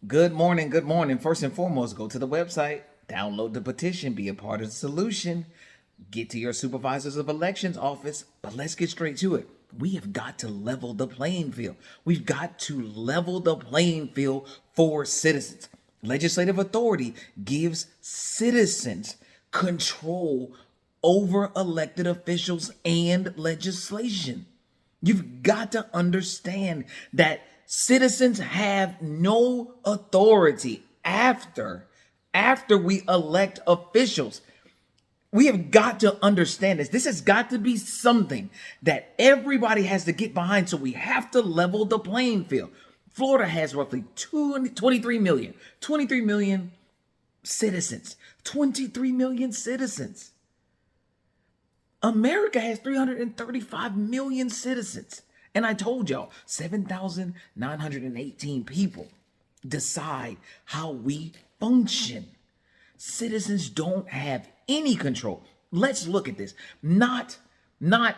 Good morning. Good morning. First and foremost, go to the website, download the petition, be a part of the solution, get to your supervisors of elections office. But let's get straight to it. We have got to level the playing field. We've got to level the playing field for citizens. Legislative authority gives citizens control over elected officials and legislation. You've got to understand that citizens have no authority after we elect officials. We have got to understand this. This has got to be something that everybody has to get behind. So we have to level the playing field. Florida has roughly 23 million citizens. 23 million citizens. America has 335 million citizens. And I told y'all, 7,918 people decide how we function. Citizens don't have any control. Let's look at this. Not a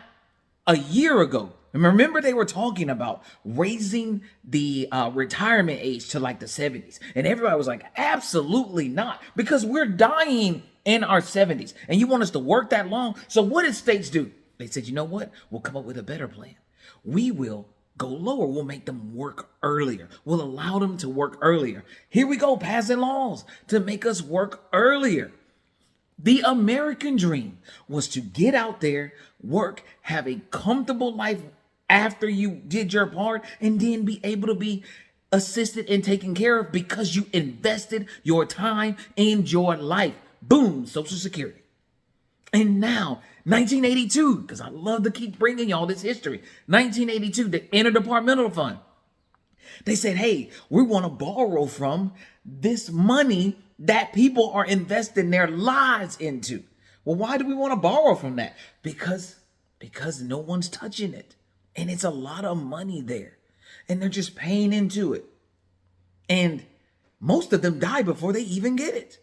year ago. Remember, they were talking about raising the retirement age to like the 70s. And everybody was like, absolutely not, because we're dying in our 70s. And you want us to work that long? So what did states do? They said, you know what? We'll come up with a better plan. We will go lower. We'll make them work earlier. We'll allow them to work earlier. Here we go, passing laws to make us work earlier. The American dream was to get out there, work, have a comfortable life after you did your part, and then be able to be assisted and taken care of because you invested your time and your life. Boom, Social Security. And now, 1982, because I love to keep bringing y'all this history. 1982, the Interdepartmental Fund. They said, hey, we want to borrow from this money that people are investing their lives into. Well, why do we want to borrow from that? Because no one's touching it. And it's a lot of money there. And they're just paying into it. And most of them die before they even get it.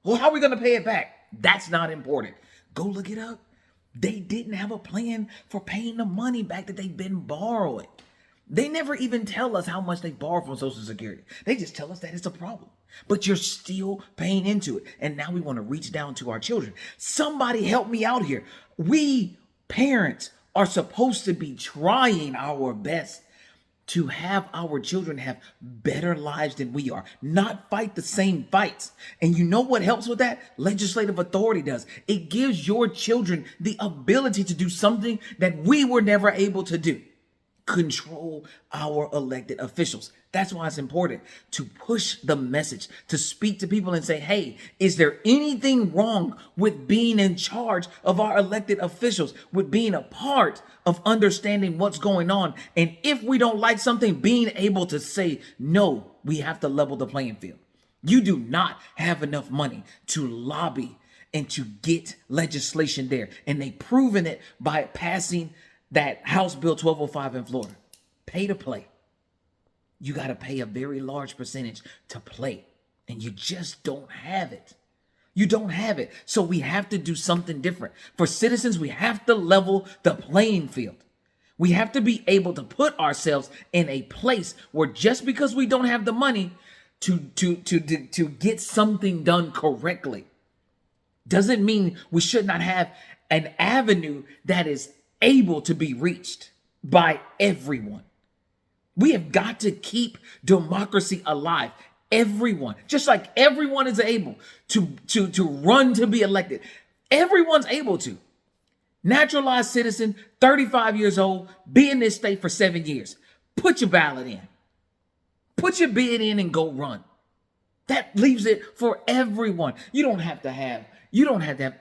Well, how are we going to pay it back? That's not important. Go look it up. They didn't have a plan for paying the money back that they've been borrowing. They never even tell us how much they borrow from Social Security. They just tell us that it's a problem. But you're still paying into it. And now we want to reach down to our children. Somebody help me out here. We parents are supposed to be trying our best to have our children have better lives than we are, not fight the same fights. And you know what helps with that? Legislative authority does. It gives your children the ability to do something that we were never able to do. Control our elected officials. That's why it's important to push the message, to speak to people and say, hey, is there anything wrong with being in charge of our elected officials, with being a part of understanding what's going on? And if we don't like something, being able to say, no, we have to level the playing field. You do not have enough money to lobby and to get legislation there. And they've proven it by passing that House Bill 1205 in Florida. Pay to play. You got to pay a very large percentage to play. And you just don't have it. You don't have it. So we have to do something different. For citizens, we have to level the playing field. We have to be able to put ourselves in a place where just because we don't have the money to get something done correctly, doesn't mean we should not have an avenue that is able to be reached by everyone. We have got to keep democracy alive. Everyone, just like everyone is able to run to be elected. Everyone's able to. Naturalized citizen, 35 years old, be in this state for 7 years. Put your ballot in. Put your bid in and go run. That leaves it for everyone. You don't have to have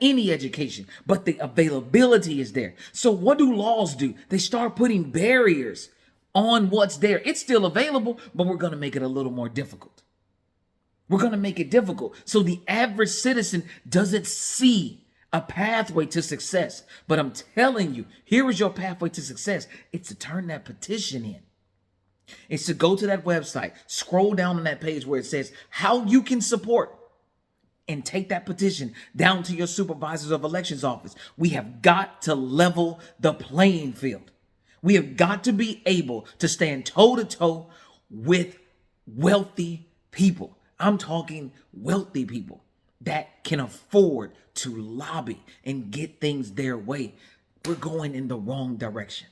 any education, but the availability is there. So what do laws do? They start putting barriers on what's there. It's still available, but we're going to make it a little more difficult. We're going to make it difficult so the average citizen doesn't see a pathway to success. But I'm telling you, here is your pathway to success. It's to turn that petition in. It's to go to that website, scroll down on that page where it says how you can support, and take that petition down to your supervisors of elections office. We have got to level the playing field. We have got to be able to stand toe to toe with wealthy people. I'm talking wealthy people that can afford to lobby and get things their way. We're going in the wrong direction.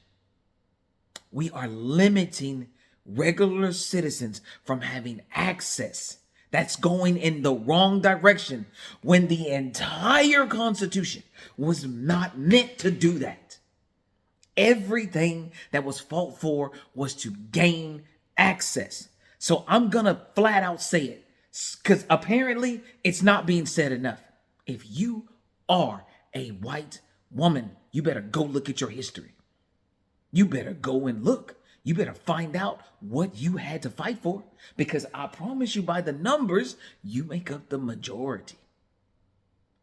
We are limiting regular citizens from having access. That's going in the wrong direction when the entire Constitution was not meant to do that. Everything that was fought for was to gain access. So I'm going to flat out say it because apparently it's not being said enough. If you are a white woman, you better go look at your history. You better go and look. You better find out what you had to fight for, because I promise you by the numbers, you make up the majority.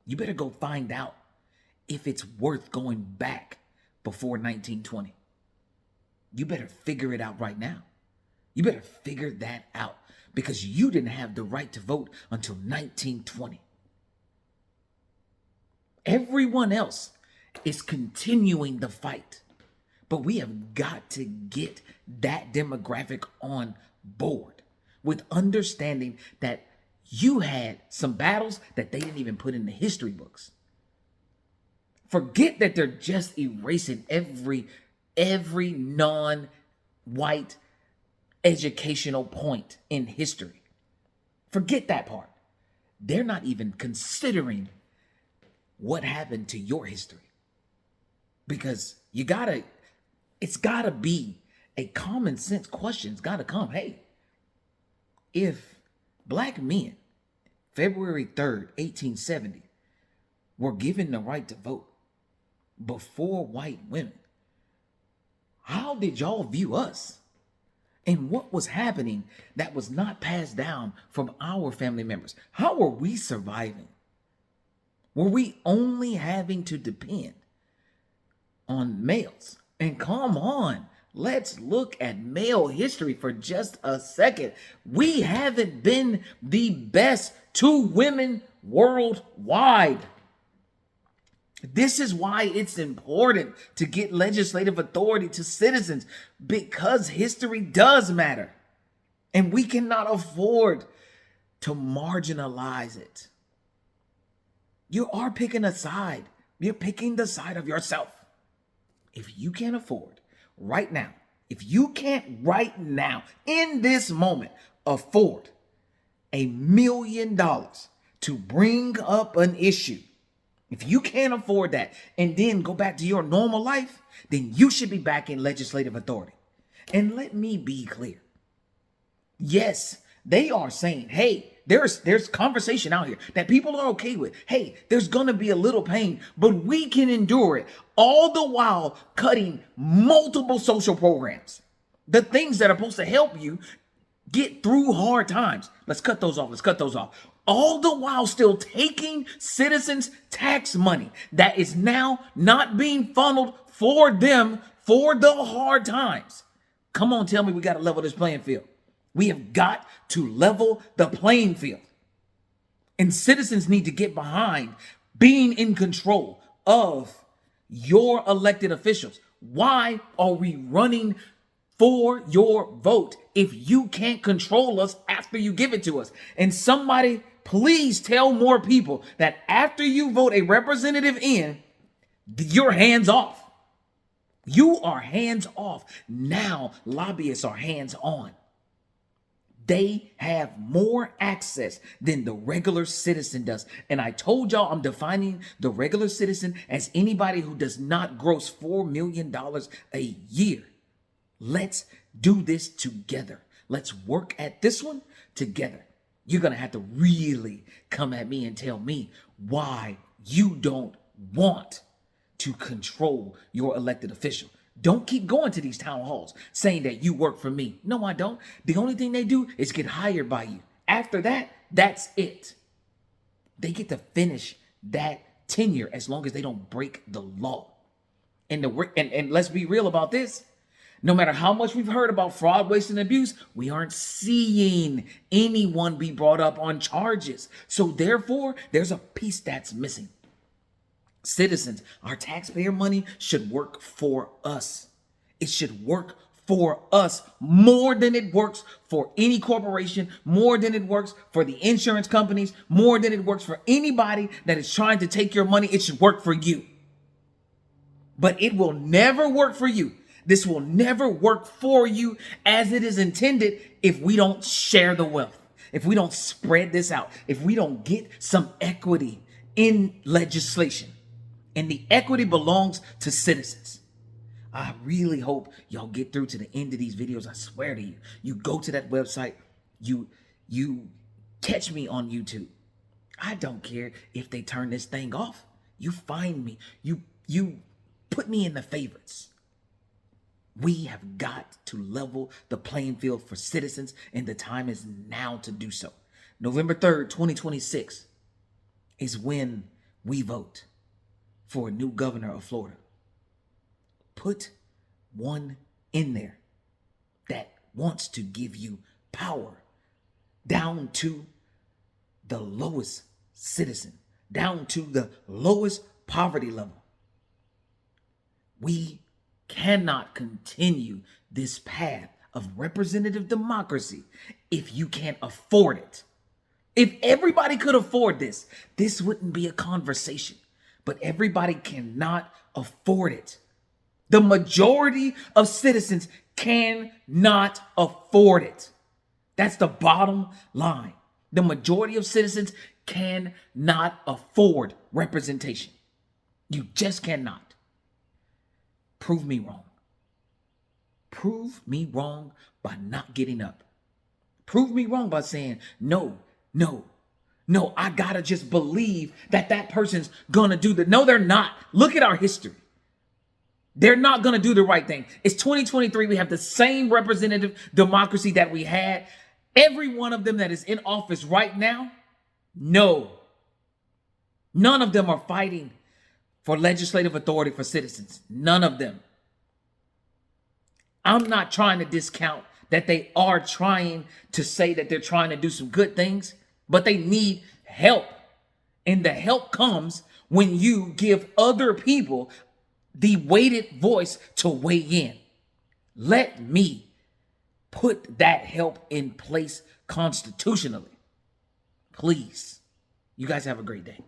You better go find out if it's worth going back before 1920. You better figure it out right now. You better figure that out, because you didn't have the right to vote until 1920. Everyone else is continuing the fight. But we have got to get that demographic on board with understanding that you had some battles that they didn't even put in the history books. Forget that they're just erasing every non-white educational point in history. Forget that part. They're not even considering what happened to your history. Because it's gotta be a common sense question. It's gotta come. Hey, if black men, February 3rd, 1870, were given the right to vote before white women, how did y'all view us? And what was happening that was not passed down from our family members? How were we surviving? Were we only having to depend on males? And come on, let's look at male history for just a second. We haven't been the best to women worldwide. This is why it's important to get legislative authority to citizens, because history does matter. And we cannot afford to marginalize it. You are picking a side. You're picking the side of yourself. If you can't afford right now, if you can't right now, in this moment, afford $1 million to bring up an issue, if you can't afford that and then go back to your normal life, then you should be back in legislative authority. And let me be clear. Yes, they are saying, hey, there's conversation out here that people are okay with. Hey, there's going to be a little pain, but we can endure it, all the while cutting multiple social programs. The things that are supposed to help you get through hard times. Let's cut those off. Let's cut those off. All the while still taking citizens' tax money that is now not being funneled for them for the hard times. Come on, tell me we got to level this playing field. We have got to level the playing field. And citizens need to get behind being in control of your elected officials. Why are we running for your vote if you can't control us after you give it to us? And somebody, please tell more people that after you vote a representative in, you're hands off. You are hands off. Now lobbyists are hands on. They have more access than the regular citizen does. And I told y'all I'm defining the regular citizen as anybody who does not gross $4 million a year. Let's do this together. Let's work at this one together. You're going to have to really come at me and tell me why you don't want to control your elected official. Don't keep going to these town halls saying that you work for me. No, I don't. The only thing they do is get hired by you. After that, that's it. They get to finish that tenure as long as they don't break the law. And let's be real about this. No matter how much we've heard about fraud, waste, and abuse, we aren't seeing anyone be brought up on charges. So therefore, there's a piece that's missing. Citizens, our taxpayer money should work for us. It should work for us more than it works for any corporation, more than it works for the insurance companies, more than it works for anybody that is trying to take your money. It should work for you. But it will never work for you. This will never work for you as it is intended if we don't share the wealth, if we don't spread this out, if we don't get some equity in legislation. And the equity belongs to citizens. I really hope y'all get through to the end of these videos. I swear to you, you go to that website, you catch me on YouTube. I don't care if they turn this thing off. You find me, you put me in the favorites. We have got to level the playing field for citizens, and the time is now to do so. November 3rd, 2026 is when we vote for a new governor of Florida. Put one in there that wants to give you power down to the lowest citizen, down to the lowest poverty level. We cannot continue this path of representative democracy if you can't afford it. If everybody could afford this, this wouldn't be a conversation. But everybody cannot afford it. The majority of citizens cannot afford it. That's the bottom line. The majority of citizens cannot afford representation. You just cannot. Prove me wrong. Prove me wrong by not getting up. Prove me wrong by saying, no, I gotta just believe that that person's gonna do the. No, they're not. Look at our history. They're not gonna do the right thing. It's 2023. We have the same representative democracy that we had. Every one of them that is in office right now, no. None of them are fighting for legislative authority for citizens. None of them. I'm not trying to discount that they are trying to say that they're trying to do some good things, but they need help. And the help comes when you give other people the weighted voice to weigh in. Let me put that help in place constitutionally. Please. You guys have a great day.